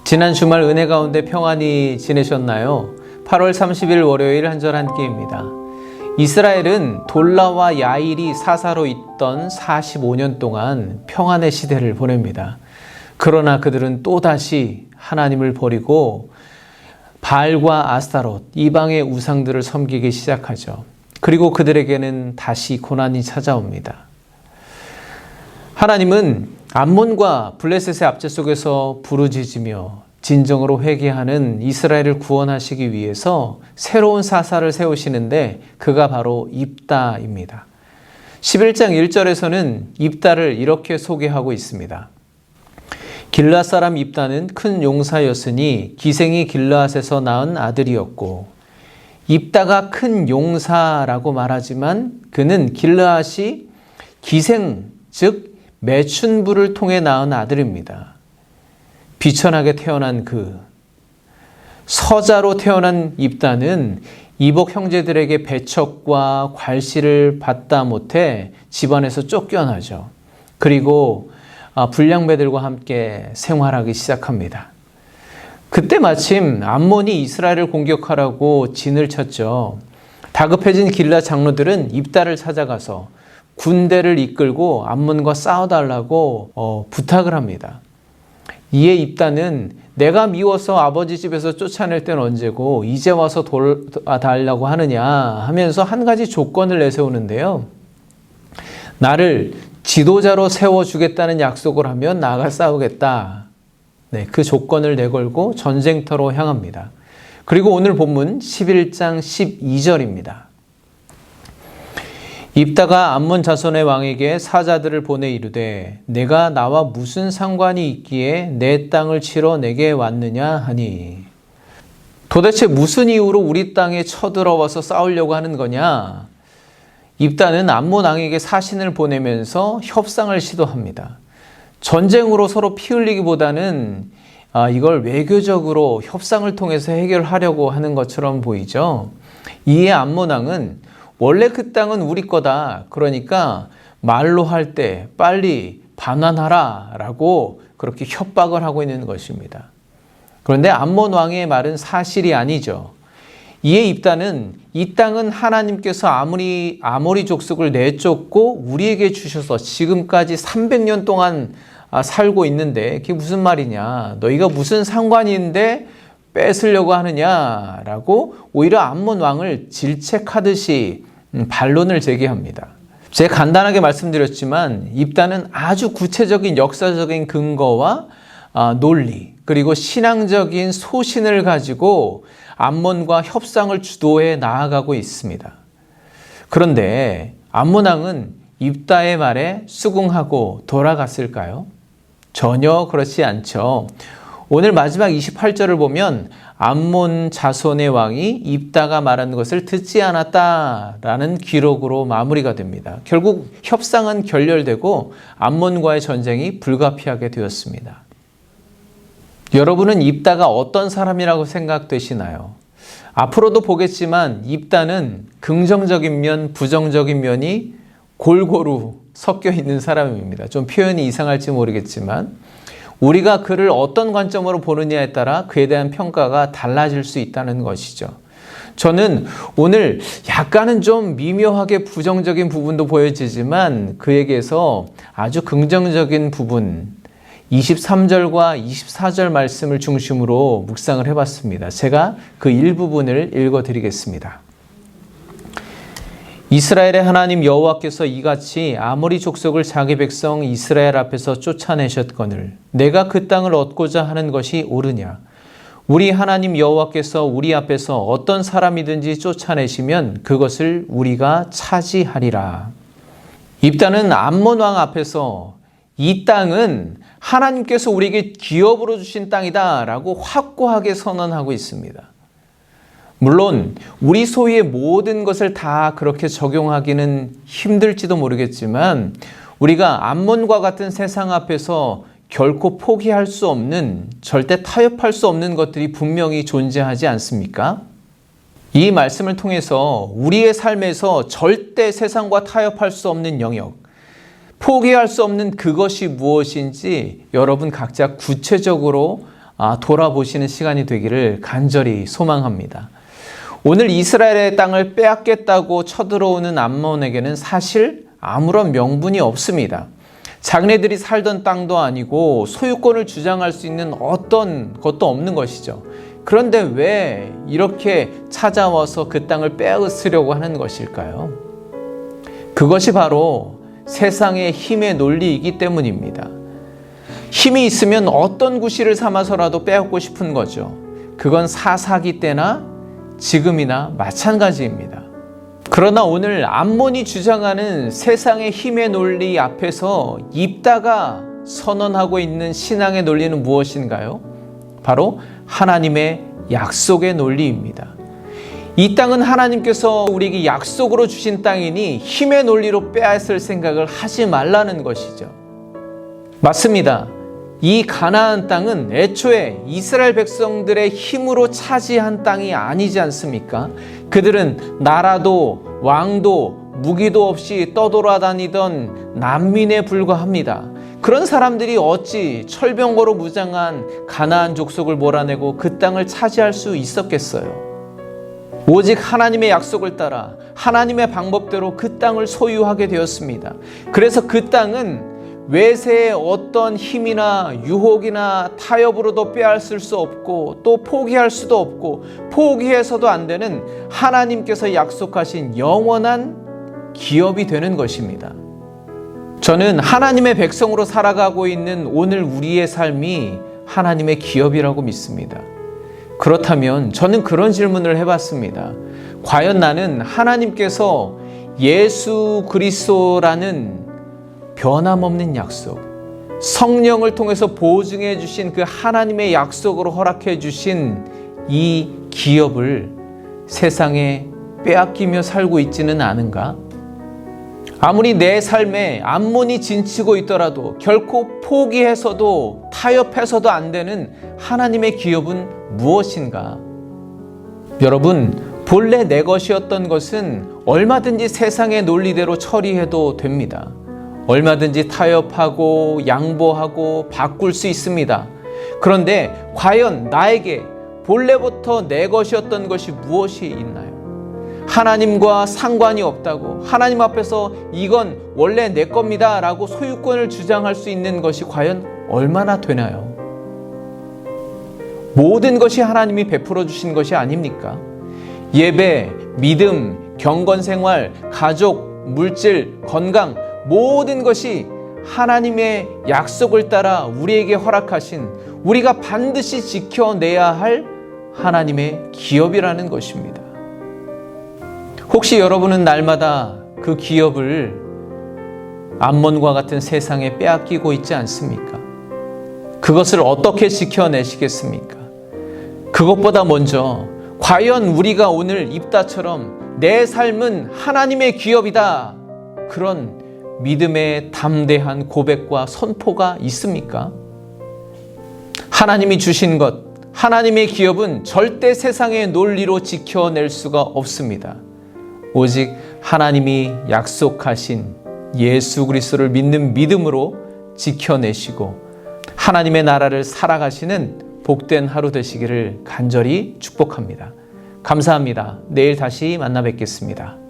지난 주말 은혜 가운데 평안히 지내셨나요? 8월 30일 월요일 한 절 한 끼입니다. 이스라엘은 돌라와 야일이 사사로 있던 45년 동안 평안의 시대를 보냅니다. 그러나 그들은 또다시 하나님을 버리고 바알과 아스타롯, 이방의 우상들을 섬기기 시작하죠. 그리고 그들에게는 다시 고난이 찾아옵니다. 하나님은 암몬과 블레셋의 압제 속에서 부르짖으며 진정으로 회개하는 이스라엘을 구원하시기 위해서 새로운 사사를 세우시는데 그가 바로 입다입니다. 11장 1절에서는 입다를 이렇게 소개하고 있습니다. 길르앗 사람 입다는 큰 용사였으니 기생이 길르앗에서 낳은 아들이었고, 입다가 큰 용사라고 말하지만 그는 길르앗이 기생, 즉 매춘부를 통해 낳은 아들입니다. 비천하게 태어난 서자로 태어난 입다는 이복 형제들에게 배척과 괄시를 받다 못해 집안에서 쫓겨나죠. 그리고 불량배들과 함께 생활하기 시작합니다. 그때 마침 암몬이 이스라엘을 공격하라고 진을 쳤죠. 다급해진 길르앗 장로들은 입다를 찾아가서 군대를 이끌고 암몬과 싸워달라고 부탁을 합니다. 이에 입다는 내가 미워서 아버지 집에서 쫓아낼 때는 언제고 이제 와서 도와달라고 하느냐 하면서 한 가지 조건을 내세우는데요. 나를 지도자로 세워주겠다는 약속을 하면 나가 싸우겠다. 그 조건을 내걸고 전쟁터로 향합니다. 그리고 오늘 본문 11장 12절입니다. 입다가 암몬 자손의 왕에게 사자들을 보내 이르되 내가 나와 무슨 상관이 있기에 내 땅을 치러 내게 왔느냐 하니, 도대체 무슨 이유로 우리 땅에 쳐들어와서 싸우려고 하는 거냐? 입다는 암몬 왕에게 사신을 보내면서 협상을 시도합니다. 전쟁으로 서로 피 흘리기보다는 이걸 외교적으로 협상을 통해서 해결하려고 하는 것처럼 보이죠. 이에 암몬 왕은 원래 그 땅은 우리 거다. 그러니까 말로 할 때 빨리 반환하라 라고 그렇게 협박을 하고 있는 것입니다. 그런데 암몬 왕의 말은 사실이 아니죠. 이에 입다는 이 땅은 하나님께서 아모리 족속을 내쫓고 우리에게 주셔서 지금까지 300년 동안 살고 있는데 그게 무슨 말이냐. 너희가 무슨 상관이 있는데 뺏으려고 하느냐라고 오히려 암몬 왕을 질책하듯이 반론을 제기합니다. 제가 간단하게 말씀드렸지만 입다는 아주 구체적인 역사적인 근거와 논리 그리고 신앙적인 소신을 가지고 암몬과 협상을 주도해 나아가고 있습니다. 그런데 암몬 왕은 입다의 말에 수긍하고 돌아갔을까요? 전혀 그렇지 않죠. 오늘 마지막 28절을 보면 암몬 자손의 왕이 입다가 말한 것을 듣지 않았다라는 기록으로 마무리가 됩니다. 결국 협상은 결렬되고 암몬과의 전쟁이 불가피하게 되었습니다. 여러분은 입다가 어떤 사람이라고 생각되시나요? 앞으로도 보겠지만 입다는 긍정적인 면, 부정적인 면이 골고루 섞여 있는 사람입니다. 좀 표현이 이상할지 모르겠지만 우리가 그를 어떤 관점으로 보느냐에 따라 그에 대한 평가가 달라질 수 있다는 것이죠. 저는 오늘 약간은 좀 미묘하게 부정적인 부분도 보여지지만 그에게서 아주 긍정적인 부분 23절과 24절 말씀을 중심으로 묵상을 해봤습니다. 제가 그 일부분을 읽어드리겠습니다. 이스라엘의 하나님 여호와께서 이같이 아모리 족속을 자기 백성 이스라엘 앞에서 쫓아내셨거늘 내가 그 땅을 얻고자 하는 것이 옳으냐? 우리 하나님 여호와께서 우리 앞에서 어떤 사람이든지 쫓아내시면 그것을 우리가 차지하리라. 입다는 암몬 왕 앞에서 이 땅은 하나님께서 우리에게 기업으로 주신 땅이다 라고 확고하게 선언하고 있습니다. 물론 우리 소유의 모든 것을 다 그렇게 적용하기는 힘들지도 모르겠지만 우리가 암몬과 같은 세상 앞에서 결코 포기할 수 없는, 절대 타협할 수 없는 것들이 분명히 존재하지 않습니까? 이 말씀을 통해서 우리의 삶에서 절대 세상과 타협할 수 없는 영역, 포기할 수 없는 그것이 무엇인지 여러분 각자 구체적으로 돌아보시는 시간이 되기를 간절히 소망합니다. 오늘 이스라엘의 땅을 빼앗겠다고 쳐들어오는 암몬에게는 사실 아무런 명분이 없습니다. 자기네들이 살던 땅도 아니고 소유권을 주장할 수 있는 어떤 것도 없는 것이죠. 그런데 왜 이렇게 찾아와서 그 땅을 빼앗으려고 하는 것일까요? 그것이 바로 세상의 힘의 논리이기 때문입니다. 힘이 있으면 어떤 구실을 삼아서라도 빼앗고 싶은 거죠. 그건 사사기 때나 지금이나 마찬가지입니다. 그러나 오늘 암몬이 주장하는 세상의 힘의 논리 앞에서 입다가 선언하고 있는 신앙의 논리는 무엇인가요? 바로 하나님의 약속의 논리입니다. 이 땅은 하나님께서 우리에게 약속으로 주신 땅이니 힘의 논리로 빼앗을 생각을 하지 말라는 것이죠. 맞습니다. 이 가나안 땅은 애초에 이스라엘 백성들의 힘으로 차지한 땅이 아니지 않습니까? 그들은 나라도 왕도 무기도 없이 떠돌아다니던 난민에 불과합니다. 그런 사람들이 어찌 철병거로 무장한 가나안 족속을 몰아내고 그 땅을 차지할 수 있었겠어요? 오직 하나님의 약속을 따라 하나님의 방법대로 그 땅을 소유하게 되었습니다. 그래서 그 땅은 외세의 어떤 힘이나 유혹이나 타협으로도 빼앗을 수 없고 또 포기할 수도 없고 포기해서도 안 되는 하나님께서 약속하신 영원한 기업이 되는 것입니다. 저는 하나님의 백성으로 살아가고 있는 오늘 우리의 삶이 하나님의 기업이라고 믿습니다. 그렇다면 저는 그런 질문을 해봤습니다. 과연 나는 하나님께서 예수 그리스도라는 변함없는 약속, 성령을 통해서 보증해 주신 그 하나님의 약속으로 허락해 주신 이 기업을 세상에 빼앗기며 살고 있지는 않은가? 아무리 내 삶에 암몬이 진치고 있더라도 결코 포기해서도 타협해서도 안 되는 하나님의 기업은 무엇인가? 여러분, 본래 내 것이었던 것은 얼마든지 세상의 논리대로 처리해도 됩니다. 얼마든지 타협하고 양보하고 바꿀 수 있습니다. 그런데 과연 나에게 본래부터 내 것이었던 것이 무엇이 있나요? 하나님과 상관이 없다고 하나님 앞에서 이건 원래 내 겁니다 라고 소유권을 주장할 수 있는 것이 과연 얼마나 되나요? 모든 것이 하나님이 베풀어 주신 것이 아닙니까? 예배, 믿음, 경건생활, 가족, 물질, 건강 모든 것이 하나님의 약속을 따라 우리에게 허락하신 우리가 반드시 지켜내야 할 하나님의 기업이라는 것입니다. 혹시 여러분은 날마다 그 기업을 암몬과 같은 세상에 빼앗기고 있지 않습니까? 그것을 어떻게 지켜내시겠습니까? 그것보다 먼저 과연 우리가 오늘 입다처럼 내 삶은 하나님의 기업이다. 그런 믿음의 담대한 고백과 선포가 있습니까? 하나님이 주신 것, 하나님의 기업은 절대 세상의 논리로 지켜낼 수가 없습니다. 오직 하나님이 약속하신 예수 그리스도를 믿는 믿음으로 지켜내시고 하나님의 나라를 살아가시는 복된 하루 되시기를 간절히 축복합니다. 감사합니다. 내일 다시 만나 뵙겠습니다.